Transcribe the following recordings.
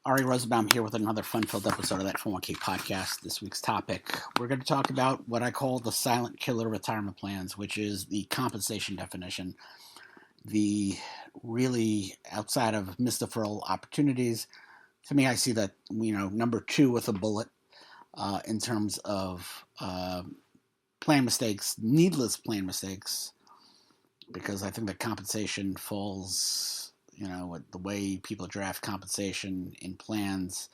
Ary Rosenbaum here with another fun-filled episode of that 401k podcast. This week's topic, we're going to talk about what I call the silent killer retirement plans, which is the compensation definition. The really outside of missed-deferral opportunities, to me, I see that, number two with a bullet in terms of plan mistakes, needless plan mistakes, because I think that compensation falls, the way people draft compensation in plans,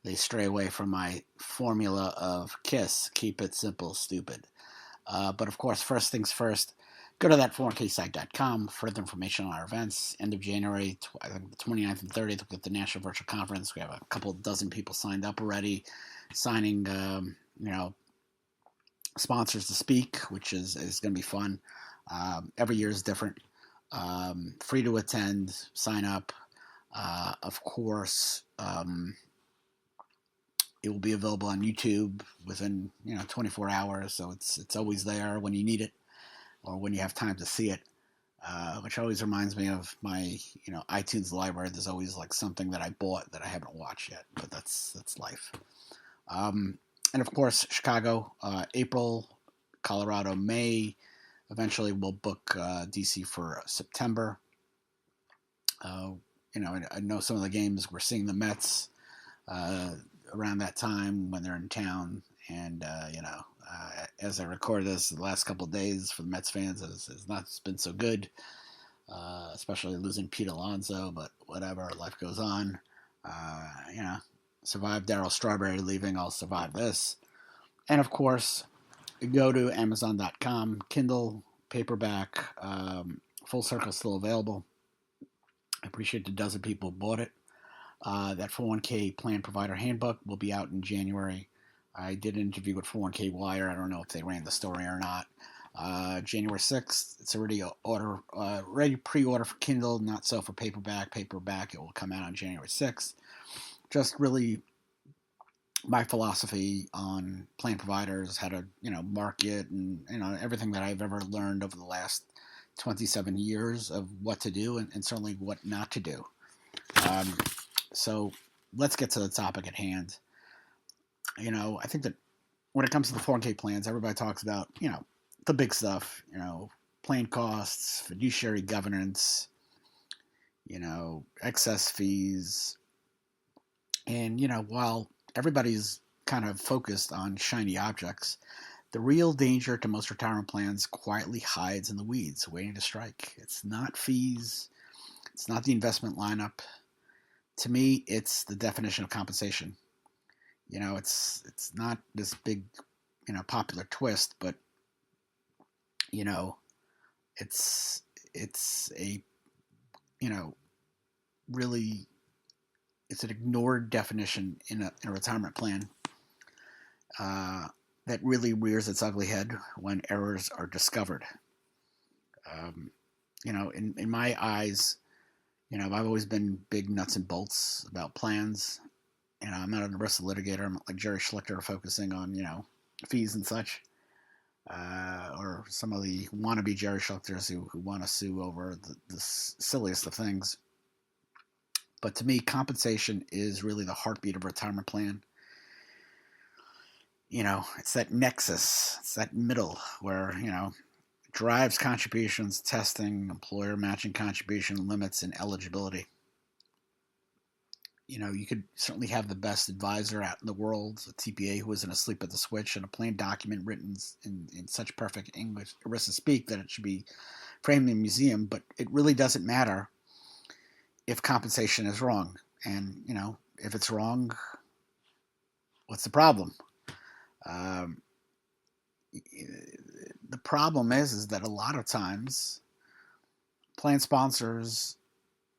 they stray away from my formula of KISS, keep it simple, stupid. But of course, first things first, go to that 401ksite.com for further information on our events. End of January, I think the 29th and 30th, we've got the National Virtual Conference. We have a couple dozen people signed up already, signing, sponsors to speak, which is going to be fun. Every year is different. Free to attend, sign up. Of course, it will be available on YouTube within 24 hours, so it's always there when you need it or when you have time to see it. Which always reminds me of my iTunes library. There's always like something that I bought that I haven't watched yet, but that's life. And of course, Chicago, April, Colorado, May. Eventually, we'll book DC for September. I know some of the games. We're seeing the Mets around that time when they're in town. And, as I record this, the last couple of days for the Mets fans has not been so good, especially losing Pete Alonso. But whatever, life goes on. Survive Darryl Strawberry leaving, I'll survive this. And, of course, go to Amazon.com, Kindle, paperback, Full Circle still available. I appreciate the dozen people who bought it. That 401k plan provider handbook will be out in January. I did an interview with 401k Wire. I don't know if they ran the story or not. January 6th, it's already ready pre-order for Kindle, not so for paperback. Paperback, it will come out on January 6th. Just really my philosophy on plan providers, how to, market and, everything that I've ever learned over the last 27 years of what to do and certainly what not to do. So let's get to the topic at hand. I think that when it comes to the 401k plans, everybody talks about, the big stuff, plan costs, fiduciary governance, excess fees. And, while everybody's kind of focused on shiny objects, the real danger to most retirement plans quietly hides in the weeds, waiting to strike. It's not fees. It's not the investment lineup. To me, it's the definition of compensation. It's not this big, popular twist, but, it's a, really, it's an ignored definition in a retirement plan that really rears its ugly head when errors are discovered. In my eyes, I've always been big nuts and bolts about plans. I'm not an ERISA litigator. I'm like Jerry Schlichter, focusing on, fees and such. Or some of the wannabe Jerry Schlichters who want to sue over the silliest of things. But to me, compensation is really the heartbeat of a retirement plan. It's that nexus, it's that middle where, drives contributions, testing, employer matching contribution limits, and eligibility. You could certainly have the best advisor out in the world, a TPA who isn't asleep at the switch, and a plan document written in such perfect English, ERISA speak, that it should be framed in a museum, but it really doesn't matter if compensation is wrong. And, if it's wrong, what's the problem? The problem is that a lot of times plan sponsors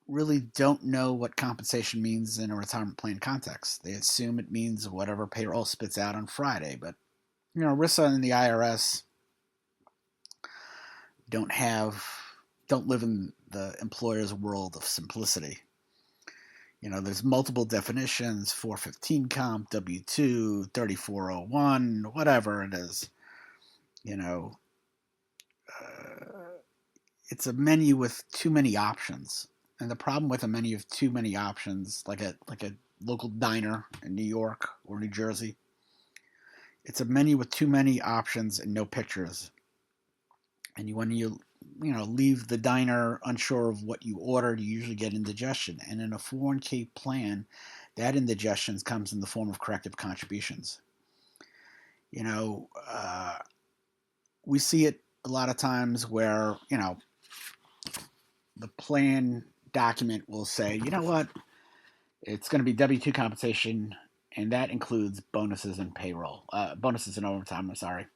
really don't know what compensation means in a retirement plan context. They assume it means whatever payroll spits out on Friday. But, ERISA and the IRS don't live in the employer's world of simplicity. There's multiple definitions, 415 comp, W-2, 3401, whatever it is. It's a menu with too many options. And the problem with a menu of too many options, like a local diner in New York or New Jersey, it's a menu with too many options and no pictures. And when you leave the diner unsure of what you ordered, you usually get indigestion. And in a 401k plan, that indigestion comes in the form of corrective contributions. You know, we see it a lot of times where the plan document will say, you know what, it's going to be W-2 compensation, and that includes bonuses and payroll, bonuses and overtime. I'm sorry,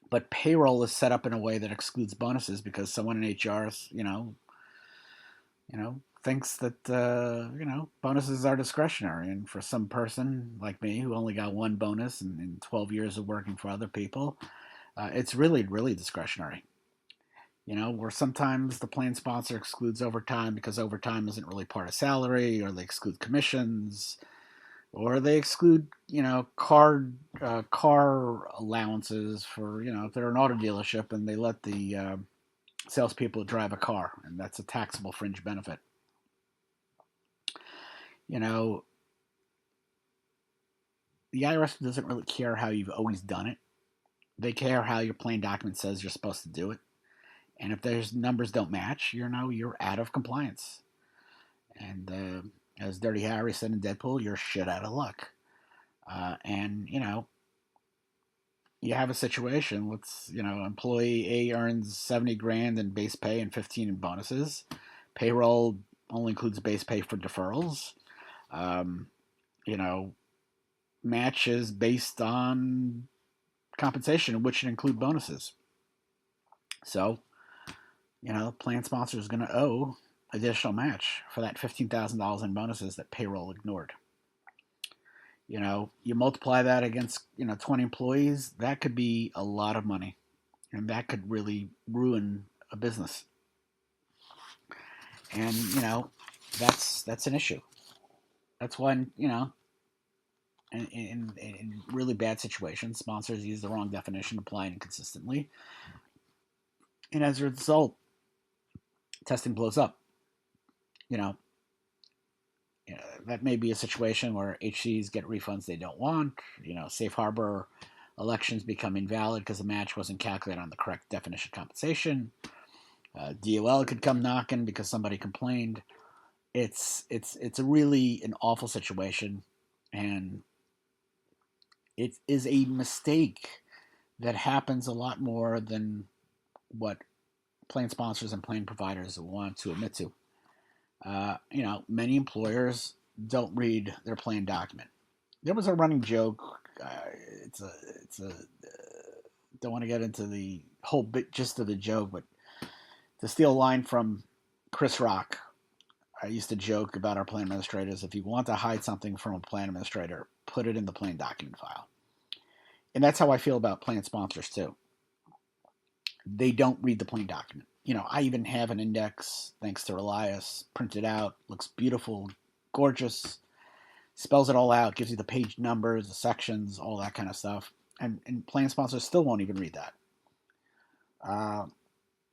but payroll is set up in a way that excludes bonuses because someone in HR, thinks that bonuses are discretionary, and for some person like me who only got one bonus in 12 years of working for other people, it's really really discretionary. Where sometimes the plan sponsor excludes overtime because overtime isn't really part of salary, or they exclude commissions, or they exclude, car allowances for, if they're an auto dealership and they let the salespeople drive a car, and that's a taxable fringe benefit. You know, the IRS doesn't really care how you've always done it. They care how your plan document says you're supposed to do it. And if those numbers don't match, you're out of compliance. And as Dirty Harry said in Deadpool, you're shit out of luck. And you have a situation. Employee A earns 70 grand in base pay and 15 in bonuses. Payroll only includes base pay for deferrals. Um, you know, Match is based on compensation, which should include bonuses. So, plan sponsor is going to owe additional match for that $15,000 in bonuses that payroll ignored. You multiply that against 20 employees, that could be a lot of money, and that could really ruin a business. And that's an issue. That's when in really bad situations, sponsors use the wrong definition, applying inconsistently, and as a result, testing blows up. You know, that may be a situation where HCs get refunds they don't want. Safe harbor elections become invalid because the match wasn't calculated on the correct definition of compensation. DOL could come knocking because somebody complained. It's a really an awful situation, and it is a mistake that happens a lot more than what plan sponsors and plan providers want to admit to. Many employers don't read their plan document. There was a running joke. Don't want to get into the whole bit gist of the joke, but to steal a line from Chris Rock, I used to joke about our plan administrators. If you want to hide something from a plan administrator, put it in the plan document file. And that's how I feel about plan sponsors too. They don't read the plan document. I even have an index, thanks to Relias, printed out, looks beautiful, gorgeous, spells it all out, gives you the page numbers, the sections, all that kind of stuff. And plan sponsors still won't even read that.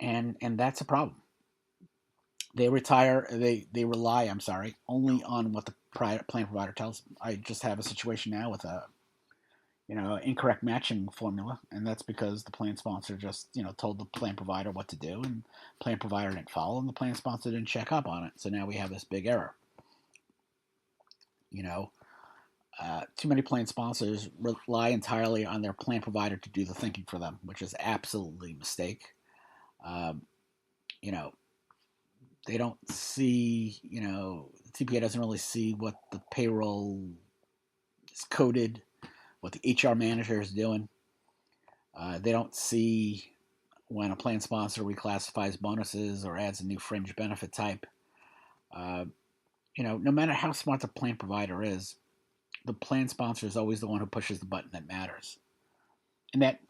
And that's a problem. They rely, I'm sorry, only on what the plan provider tells them. I just have a situation now with a incorrect matching formula, and that's because the plan sponsor just told the plan provider what to do, and plan provider didn't follow, and the plan sponsor didn't check up on it. So now we have this big error. Too many plan sponsors rely entirely on their plan provider to do the thinking for them, which is absolutely a mistake. Um, you know, they don't see, the TPA doesn't really see what the payroll is coded, what the HR manager is doing. They don't see when a plan sponsor reclassifies bonuses or adds a new fringe benefit type. Uh, no matter how smart the plan provider is, the plan sponsor is always the one who pushes the button that matters. And that,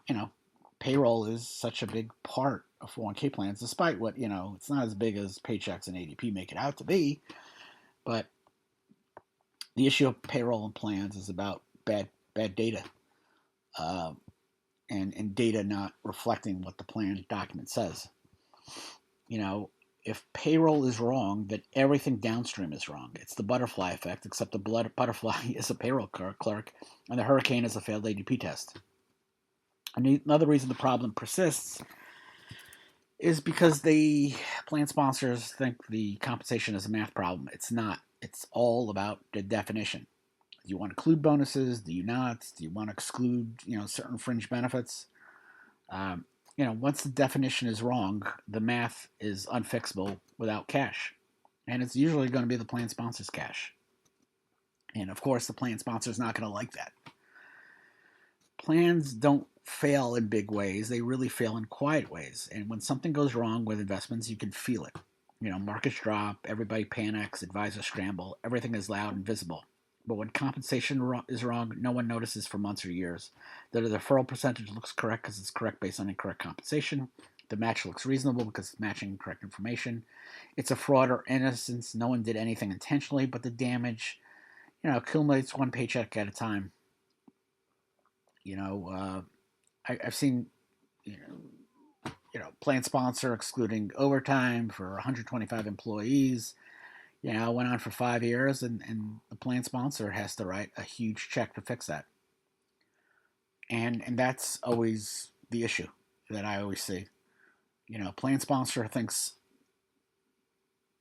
payroll is such a big part of 401k plans, despite what, it's not as big as paychecks and ADP make it out to be. But the issue of payroll and plans is about bad data, and data not reflecting what the plan document says. if payroll is wrong, then everything downstream is wrong. It's the butterfly effect, except the butterfly is a payroll clerk and the hurricane is a failed ADP test. Another reason the problem persists is because the plan sponsors think the compensation is a math problem. It's not. It's all about the definition. Do you want to include bonuses? Do you not? Do you want to exclude, certain fringe benefits? Um, once the definition is wrong, the math is unfixable without cash. And it's usually going to be the plan sponsor's cash. And of course, the plan sponsor is not going to like that. Plans don't fail in big ways, they really fail in quiet ways. And when something goes wrong with investments, you can feel it. Markets drop, everybody panics, advisors scramble, everything is loud and visible. But when compensation is wrong, no one notices for months or years. The deferral percentage looks correct because it's correct based on incorrect compensation. The match looks reasonable because it's matching correct information. It's a fraud or innocence. No one did anything intentionally, but the damage, accumulates one paycheck at a time. I've seen, plan sponsor excluding overtime for 125 employees. Went on for 5 years, and the plan sponsor has to write a huge check to fix that. And that's always the issue that I always see. Plan sponsor thinks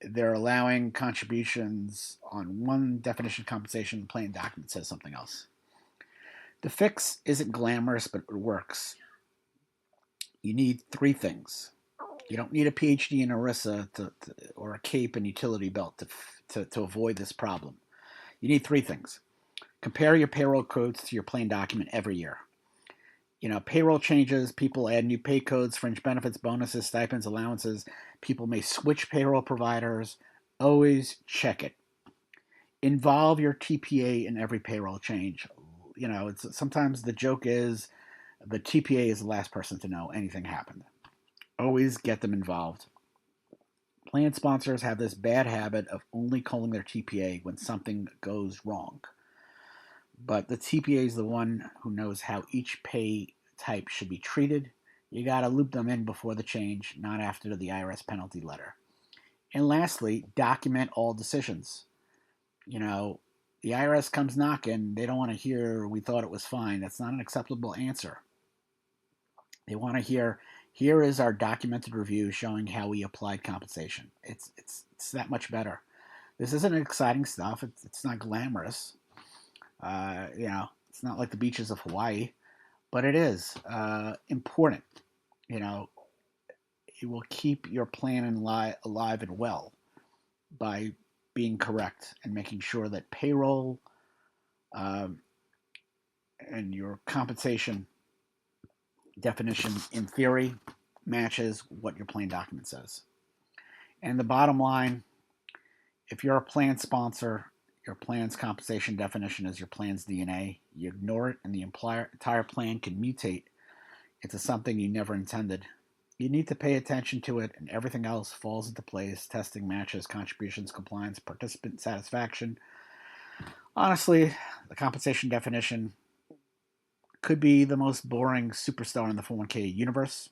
they're allowing contributions on one definition of compensation. The plan document says something else. The fix isn't glamorous, but it works. You need 3 things. You don't need a PhD in ERISA or a cape and utility belt to avoid this problem. You need 3 things. Compare your payroll codes to your plan document every year. Payroll changes, people add new pay codes, fringe benefits, bonuses, stipends, allowances. People may switch payroll providers. Always check it. Involve your TPA in every payroll change. Sometimes the joke is the TPA is the last person to know anything happened. Always get them involved. Plan sponsors have this bad habit of only calling their TPA when something goes wrong. But the TPA is the one who knows how each pay type should be treated. You got to loop them in before the change, not after the IRS penalty letter. And lastly, document all decisions. The IRS comes knocking. They don't want to hear, we thought it was fine. That's not an acceptable answer. They want to hear, here is our documented review showing how we applied compensation. It's that much better. This isn't exciting stuff. It's not glamorous. It's not like the beaches of Hawaii, but it is important. It will keep your plan alive and well by being correct and making sure that payroll and your compensation definition in theory matches what your plan document says. And the bottom line, if you're a plan sponsor, your plan's compensation definition is your plan's DNA. You ignore it, and the entire plan can mutate into something you never intended. You need to pay attention to it, and everything else falls into place. Testing, matches, contributions, compliance, participant satisfaction. Honestly, the compensation definition could be the most boring superstar in the 401k universe.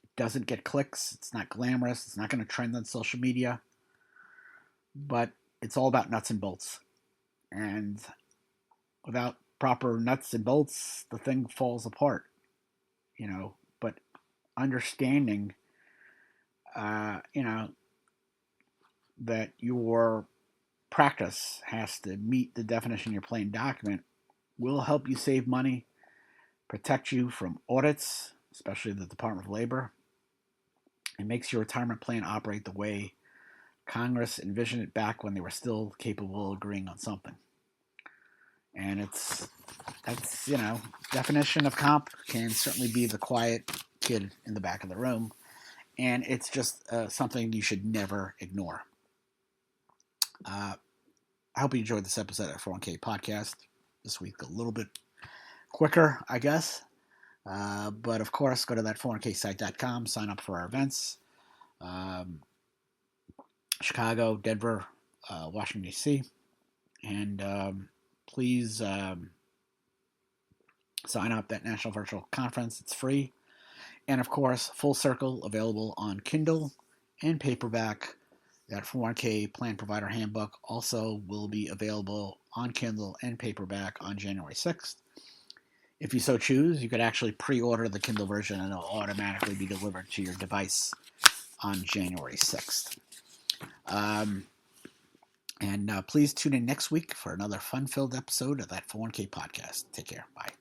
It doesn't get clicks. It's not glamorous. It's not going to trend on social media. But it's all about nuts and bolts. And without proper nuts and bolts, the thing falls apart. But understanding, that your practice has to meet the definition of your plan document will help you save money, protect you from audits, especially the Department of Labor. It makes your retirement plan operate the way Congress envisioned it back when they were still capable of agreeing on something. And definition of comp can certainly be the quiet kid in the back of the room. And it's just something you should never ignore. I hope you enjoyed this episode of 401k Podcast. This week a little bit quicker, I guess. But of course, go to that 401ksite.com, sign up for our events. Chicago, Denver, Washington, D.C. And please sign up at National Virtual Conference. It's free. And of course, Full Circle available on Kindle and paperback. That 401k Plan Provider Handbook also will be available on Kindle and paperback on January 6th. If you so choose, you could actually pre-order the Kindle version and it'll automatically be delivered to your device on January 6th. And please tune in next week for another fun-filled episode of that 401k podcast. Take care. Bye.